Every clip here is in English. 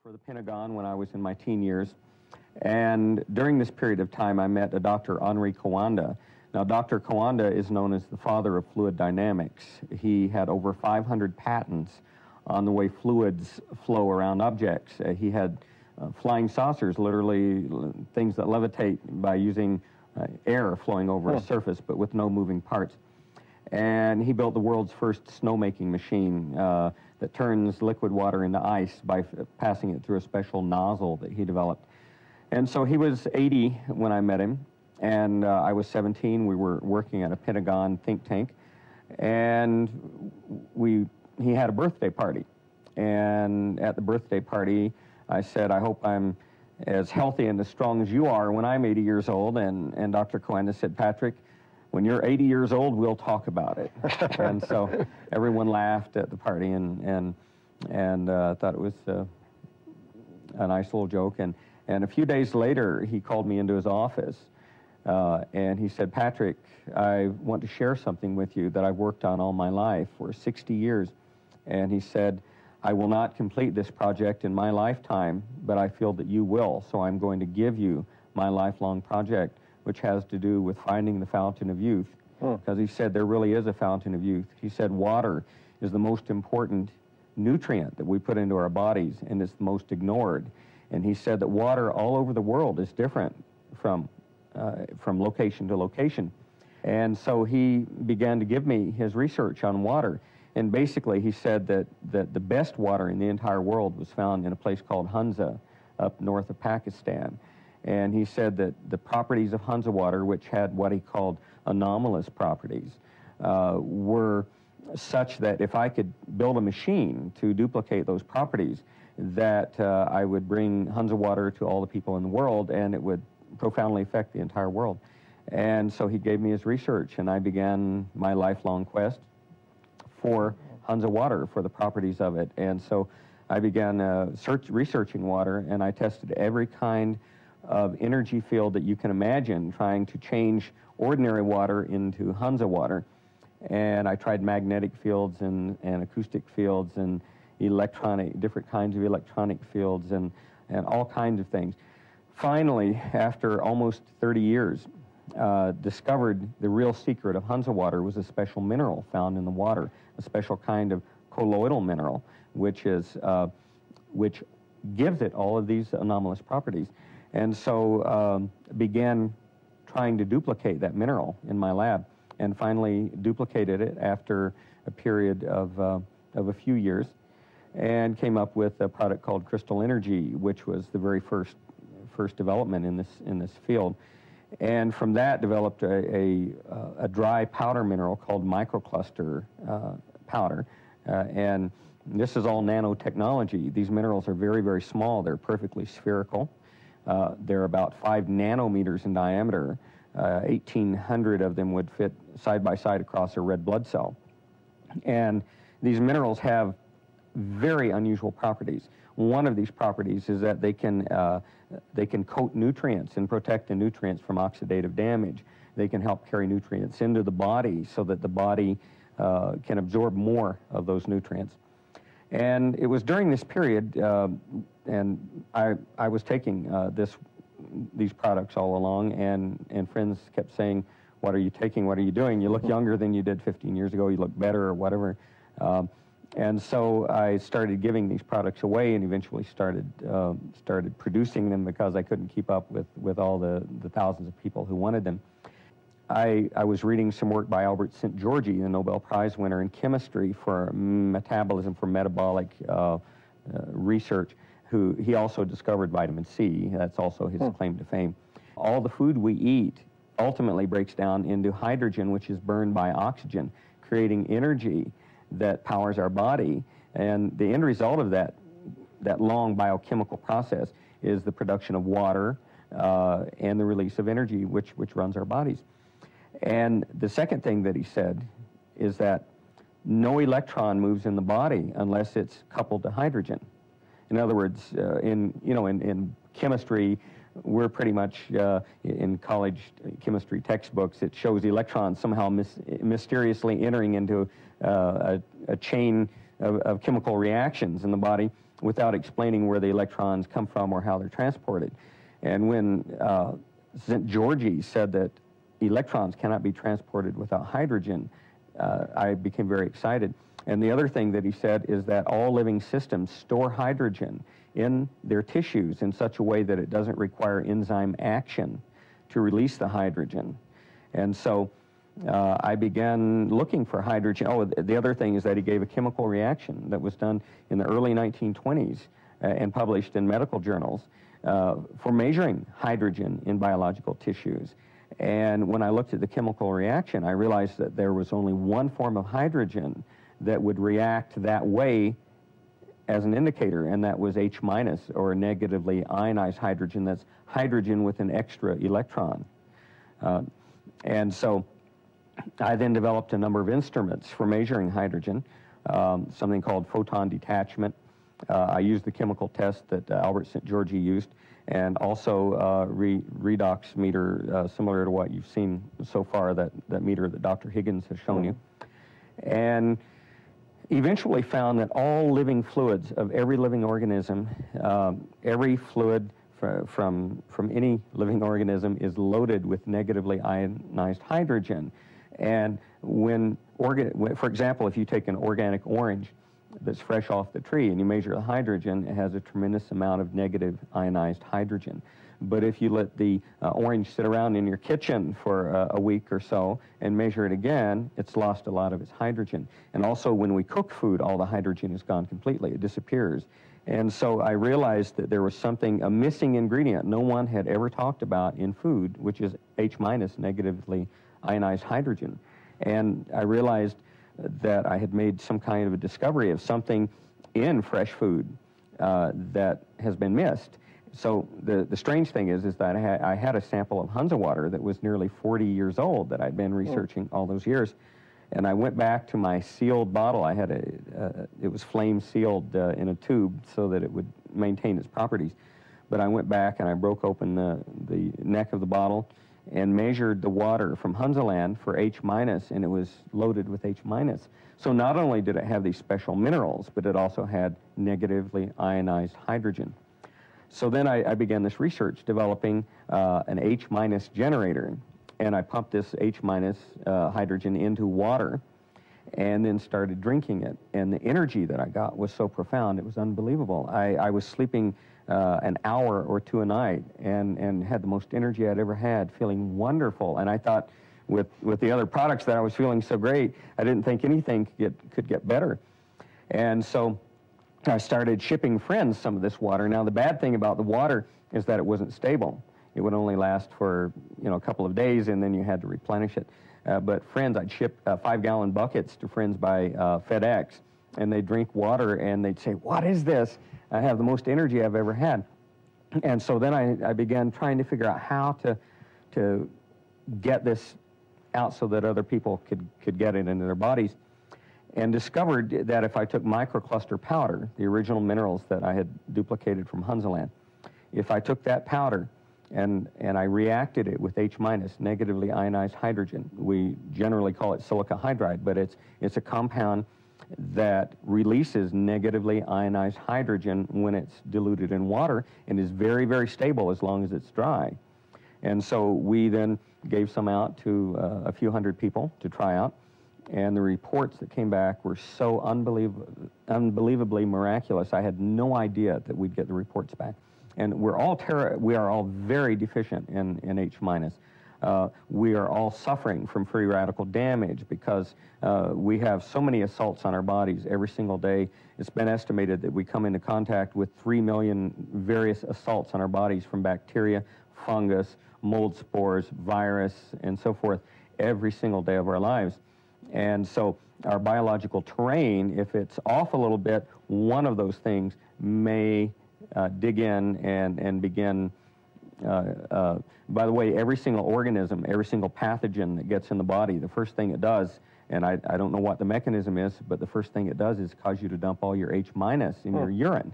for the Pentagon when I was in my teen years. And during this period of time, I met a Dr. Henri Coanda. Now, Dr. Coanda is known as the father of fluid dynamics. He had over 500 patents on the way fluids flow around objects. He had flying saucers, literally things that levitate by using air flowing over a surface, but with no moving parts. And he built the world's first snowmaking machine that turns liquid water into ice by passing it through a special nozzle that he developed. And so he was 80 when I met him, and I was 17. We were working at a Pentagon think tank, and he had a birthday party. And at the birthday party, I said, I hope I'm as healthy and as strong as you are when I'm 80 years old. And Dr. Coanda said, Patrick, when you're 80 years old, we'll talk about it. And so everyone laughed at the party and thought it was a nice little joke. And a few days later, he called me into his office, and he said, Patrick, I want to share something with you that I've worked on all my life for 60 years. And he said, I will not complete this project in my lifetime, but I feel that you will, so I'm going to give you my lifelong project, which has to do with finding the fountain of youth. Because he said there really is a fountain of youth. He said water is the most important nutrient that we put into our bodies, and it's the most ignored. And he said that water all over the world is different from location to location. And so he began to give me his research on water. And basically he said that the best water in the entire world was found in a place called Hunza, up north of Pakistan. And he said that the properties of Hunza water, which had what he called anomalous properties, were such that if I could build a machine to duplicate those properties, that I would bring Hunza water to all the people in the world, and it would profoundly affect the entire world. And so he gave me his research, and I began my lifelong quest for Hunza water, for the properties of it. And so I began researching water, and I tested every kind of energy field that you can imagine, trying to change ordinary water into Hunza water. And I tried magnetic fields and acoustic fields and different kinds of electronic fields and all kinds of things. Finally, after almost 30 years, discovered the real secret of Hunza water was a special mineral found in the water, a special kind of colloidal mineral, which gives it all of these anomalous properties. And so began trying to duplicate that mineral in my lab, and finally duplicated it after a period of a few years, and came up with a product called Crystal Energy, which was the very first development in this field. And from that developed a dry powder mineral called microcluster powder. And this is all nanotechnology. These minerals are very, very small. They're perfectly spherical. They're about 5 nanometers in diameter. 1,800 of them would fit side by side across a red blood cell. And these minerals have very unusual properties. One of these properties is that they can coat nutrients and protect the nutrients from oxidative damage. They can help carry nutrients into the body so that the body can absorb more of those nutrients. And it was during this period, and I was taking these products all along, and friends kept saying, what are you taking, what are you doing? You look younger than you did 15 years ago, you look better or whatever. And so I started giving these products away, and eventually started producing them because I couldn't keep up with all the thousands of people who wanted them. I was reading some work by Albert St. Georgi, the Nobel Prize winner in chemistry for metabolism, for metabolic research, he also discovered vitamin C. That's also his claim to fame. All the food we eat ultimately breaks down into hydrogen, which is burned by oxygen, creating energy that powers our body. And the end result of that long biochemical process is the production of water and the release of energy, which runs our bodies. And the second thing that he said is that no electron moves in the body unless it's coupled to hydrogen. In other words, in chemistry, we're pretty much in college chemistry textbooks, it shows electrons somehow mysteriously entering into a chain of chemical reactions in the body without explaining where the electrons come from or how they're transported. And when St. Georgi said that electrons cannot be transported without hydrogen, I became very excited. And the other thing that he said is that all living systems store hydrogen in their tissues in such a way that it doesn't require enzyme action to release the hydrogen. And so I began looking for hydrogen. Oh, the other thing is that he gave a chemical reaction that was done in the early 1920s and published in medical journals for measuring hydrogen in biological tissues. And when I looked at the chemical reaction, I realized that there was only one form of hydrogen that would react that way as an indicator, and that was H-, or negatively ionized hydrogen. That's hydrogen with an extra electron. And so I then developed a number of instruments for measuring hydrogen, something called photon detachment. I used the chemical test that Albert St. Georgi used, and also redox meter, similar to what you've seen so far, that meter that Dr. Higgins has shown you. And eventually found that all living fluids of every living organism, every fluid from any living organism is loaded with negatively ionized hydrogen. And for example, if you take an organic orange that's fresh off the tree and you measure the hydrogen, it has a tremendous amount of negative ionized hydrogen. But if you let the orange sit around in your kitchen for a week or so and measure it again, it's lost a lot of its hydrogen. And also when we cook food, all the hydrogen is gone completely. It disappears. And so I realized that there was a missing ingredient no one had ever talked about in food, which is H-, negatively ionized hydrogen. And I realized that I had made some kind of a discovery of something in fresh food that has been missed. So the strange thing is that I had a sample of Hunza water that was nearly 40 years old that I'd been researching all those years. And I went back to my sealed bottle. I had it was flame sealed in a tube so that it would maintain its properties. But I went back and I broke open the neck of the bottle and measured the water from Hunza land for H-, and it was loaded with H-. So not only did it have these special minerals, but it also had negatively ionized hydrogen. So then I began this research developing an H- generator, and I pumped this H- hydrogen into water and then started drinking it. And the energy that I got was so profound, it was unbelievable. I was sleeping an hour or two a night and had the most energy I'd ever had, feeling wonderful. And I thought with the other products that I was feeling so great, I didn't think anything could get better. And so I started shipping friends some of this water. Now, the bad thing about the water is that it wasn't stable. It would only last for, a couple of days, and then you had to replenish it. But friends, I'd ship 5-gallon buckets to friends by FedEx, and they'd drink water, and they'd say, "What is this? I have the most energy I've ever had." And so then I began trying to figure out how to get this out so that other people could get it into their bodies, and discovered that if I took microcluster powder, the original minerals that I had duplicated from Hunza land, if I took that powder and I reacted it with H-, negatively ionized hydrogen, we generally call it silica hydride, but it's a compound that releases negatively ionized hydrogen when it's diluted in water and is very, very stable as long as it's dry. And so we then gave some out to a few hundred people to try out. And the reports that came back were so unbelievably miraculous. I had no idea that we'd get the reports back. And we are all very deficient in H-. We are all suffering from free radical damage because we have so many assaults on our bodies every single day. It's been estimated that we come into contact with 3 million various assaults on our bodies from bacteria, fungus, mold spores, virus, and so forth every single day of our lives. And so our biological terrain, if it's off a little bit, one of those things may dig in and begin. By the way, every single organism, every single pathogen that gets in the body, the first thing it does, and I don't know what the mechanism is, but the first thing it does is cause you to dump all your H- in your urine.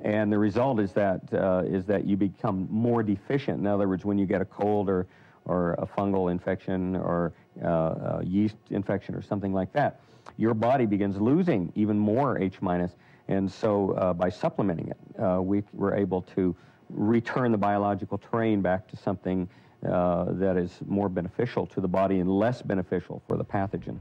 And the result is that you become more deficient. In other words, when you get a cold or a fungal infection or yeast infection or something like that, your body begins losing even more H-. And so by supplementing it, we were able to return the biological terrain back to something that is more beneficial to the body and less beneficial for the pathogen.